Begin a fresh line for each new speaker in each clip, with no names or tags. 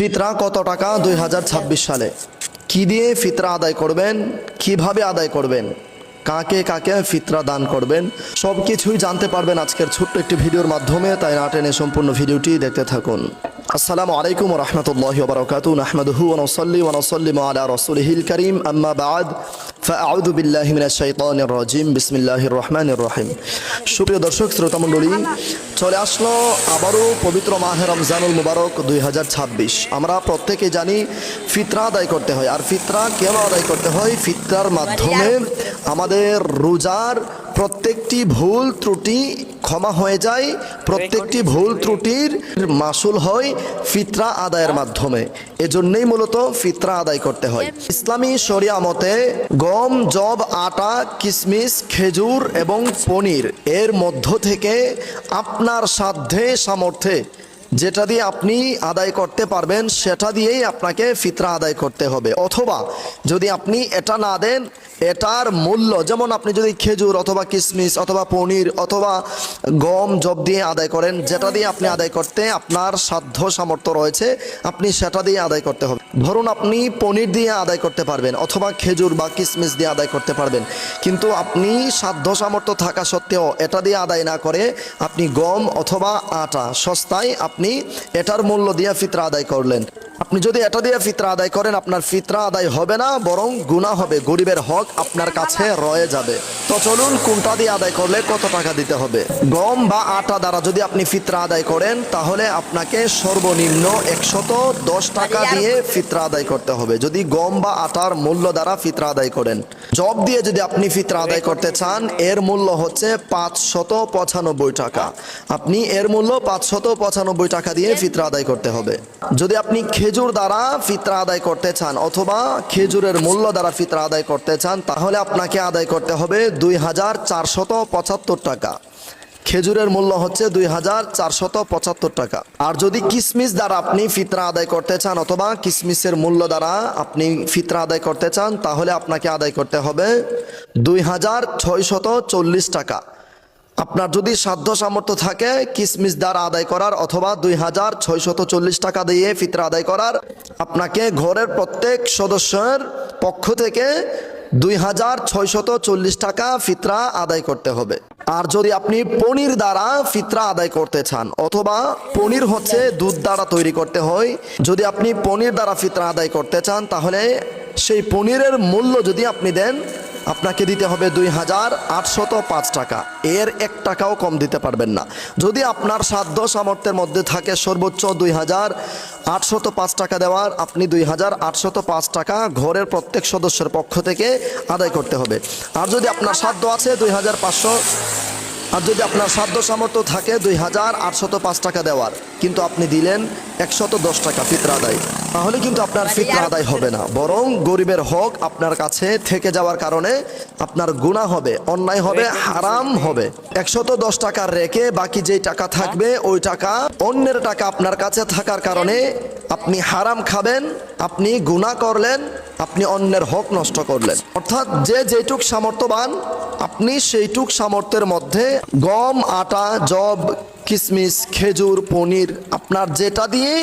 ফিতরা কত টাকা 2026 সালে? কি দিয়ে ফিতরা আদায় করবেন, কিভাবে আদায় করবেন, কাকে কাকে ফিতরা দান করবেন, সব কিছুই জানতে পারবেন আজকের ছোট্ট একটি ভিডিওর মাধ্যমে। তাই না টেনে সম্পূর্ণ ভিডিওটি দেখতে থাকুন। আসসালামু আলাইকুম ওয়া রাহমাতুল্লাহি ওয়া বারাকাতুহু। নাহমাদুহু ওয়া নুসাল্লিমু আলা রাসূলিহিল কারীম, আম্মা বা'দ। ফাআউযু বিল্লাহি মিনাশ শাইতানির রাজীম। বিসমিল্লাহির রহমানির রহিম। সুপ্রিয় দর্শক শ্রোতা মণ্ডলী, চলে আসলো আবারও পবিত্র মাহে রমজানুল মুবারক 2026। আমরা প্রত্যেকে জানি ফিতরা আদায় করতে হয়। আর ফিতরা কেন আদায় করতে হয়? ফিতরার মাধ্যমে আমাদের রোজার প্রত্যেকটি ভুল ত্রুটি ক্ষমা হয়ে যায়, প্রত্যেকটি ভুল ত্রুটির মাসুল হয় ফিতরা আদায়ের মাধ্যমে। এজন্যই মূলত ফিতরা আদায় করতে হয়। ইসলামী শরিয়া মতে গম, জব, আটা, কিশমিশ, খেজুর এবং পনির এর মধ্য থেকে আপনার সাধ্যে সামর্থ্যে যেটা দিয়ে আপনি আদায় করতে পারবেন সেটা দিয়েই আপনাকে ফিতরা আদায় করতে হবে। অথবা যদি আপনি এটা না দেন, এটার মূল্য, যেমন আপনি যদি খেজুর অথবা কিশমিশ অথবা পনির অথবা গম, জব দিয়ে আদায় করেন, যেটা দিয়ে আপনি আদায় করতে আপনার সাধ্য সামর্থ্য রয়েছে আপনি সেটা দিয়ে আদায় করতে হবে। ধরুন আপনি পনির দিয়ে আদায় করতে পারবেন অথবা খেজুর বা কিশমিশ দিয়ে আদায় করতে পারবেন, কিন্তু আপনি সাধ্য সামর্থ্য থাকা সত্ত্বেও এটা দিয়ে আদায় না করে আপনি গম অথবা আটা সস্তায় আপনি এটার মূল্য দিয়ে ফিতরা আদায় করলেন। আপনি যদি এটা দিয়ে ফিতরা আদায় করেন আপনার ফিতরা আদায় হবে না, বরং গুনাহ হবে, গরিবের হক আপনার কাছে রয়ে যাবে। তো চলুন কোনটা দিয়ে আদায় করলে কত টাকা দিতে হবে। গম বা আটা দ্বারা যদি আপনি ফিতরা আদায় করেন তাহলে আপনাকে সর্বনিম্ন 110 টাকা দিয়ে ফিতরা আদায় করতে হবে, যদি গম বা আটার মূল্য দ্বারা ফিতরা আদায় করেন। জব দিয়ে যদি আপনি ফিতরা আদায় করতে চান এর মূল্য হচ্ছে 595 টাকা। আপনি এর মূল্য 595 টাকা দিয়ে ফিতরা আদায় করতে হবে। যদি আপনি খেজুর দ্বারা ফিতরা আদায় করতে চান অথবা খেজুরের মূল্য দ্বারা ফিতরা আদায় করতে চান তাহলে আপনাকে আদায় করতে হবে 2475 টাকা। খেজুরের মূল্য হচ্ছে 2475 টাকা। আর যদি কিশমিশ দ্বারা আপনি ফিতরা আদায় করতে চান অথবা কিশমিশের মূল্য দ্বারা আপনি ফিতরা আদায় করতে চান তাহলে আপনাকে আদায় করতে হবে 2640 টাকা। আপনার যদি সাধ্য সামর্থ্য থাকে কিশমিশ দ্বারা আদায় করার অথবা 2640 টাকা দিয়ে ফিতরা আদায় করার, আপনাকে ঘরের প্রত্যেক সদস্যের পক্ষ থেকে 2640 টাকা ফিতরা আদায় করতে হবে। আর যদি আপনি পনির দ্বারা ফিতরা আদায় করতে চান, অথবা পনির হচ্ছে দুধ দ্বারা তৈরি করতে হয়, যদি আপনি পনির দ্বারা ফিতরা আদায় করতে চান তাহলে সেই পনিরের মূল্য যদি আপনি দেন আপনাকে দিতে হবে 2805 টাকা। এর 1 টাকাও কম দিতে পারবেন না। যদি আপনার সাধ্য সামর্থ্যের মধ্যে থাকে সর্বোচ্চ 2805 টাকা দেওয়ার, আপনি 2805 টাকা ঘরের প্রত্যেক সদস্যের পক্ষ থেকে আদায় করতে হবে। আর যদি আপনার সাধ্য আছে 2500, আর যদি আপনার সাধ্য সামর্থ্য থাকে 2805 টাকা দেওয়ার, কিন্তু আপনি দিলেন 110 টাকা ফিতরা আদায়, তাহলে কিন্তু আপনার ফিতরা আদায় হবে না, বরং গরিবের হক আপনার কাছে থেকে যাওয়ার কারণে আপনার গুনাহ হবে, অন্যায় হবে, হারাম হবে। 110 টাকা রেখে বাকি যেই টাকা থাকবে ওই টাকা অন্যের টাকা আপনার কাছে থাকার কারণে আপনি হারাম খাবেন, আপনি গুনাহ করলেন, আপনি অন্যের হক নষ্ট করলেন। অর্থাৎ যে যেটুক সামর্থ্যবান আপনি সেইটুক সামর্থ্যের মধ্যে গম, আটা, জব, কিশমিশ, খেজুর, পনির আপনার যেটা দিয়ে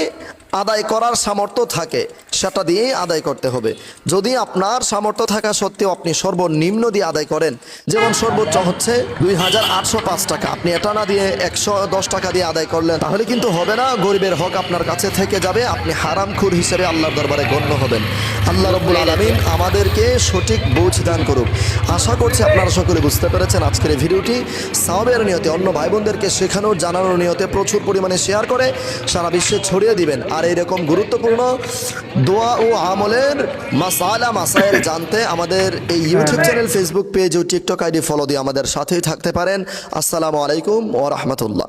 আদায় করার সামর্থ্য থাকে সেটা দিয়ে আদায় করতে হবে। যদি আপনার সামর্থ্য থাকা সত্ত্বেও আপনি সর্বনিম্ন দিয়ে আদায় করেন, যেমন সর্বোচ্চ হচ্ছে 2805 টাকা, আপনি এটা না দিয়ে 110 টাকা দিয়ে আদায় করলেন তাহলে কিন্তু হবে না, গরিবের হক আপনার কাছে থেকে যাবে, আপনি হারামখোর হিসেবে আল্লাহর দরবারে গণ্য হবেন। আল্লাহ রাব্বুল আলামিন আমাদেরকে সঠিক বুঝ দান করুক। আশা করছি আপনারা সকলে বুঝতে পেরেছেন আজকের এই ভিডিওটি। সাওয়াবের নিয়তে অন্য ভাই বোনদেরকে শেখানোর, জানানোর নিয়তে প্রচুর পরিমাণে শেয়ার করে সারা বিশ্বে ছড়িয়ে দিবেন। আর এইরকম গুরুত্বপূর্ণ দোয়া ও আমলের মাসাইল জানতে আমাদের এই ইউটিউব চ্যানেল, ফেসবুক পেজ ও টিকটক আইডি ফলো দিয়ে আমাদের সাথেই থাকতে পারেন। আসসালামু আলাইকুম ওয়া রাহমাতুল্লাহ।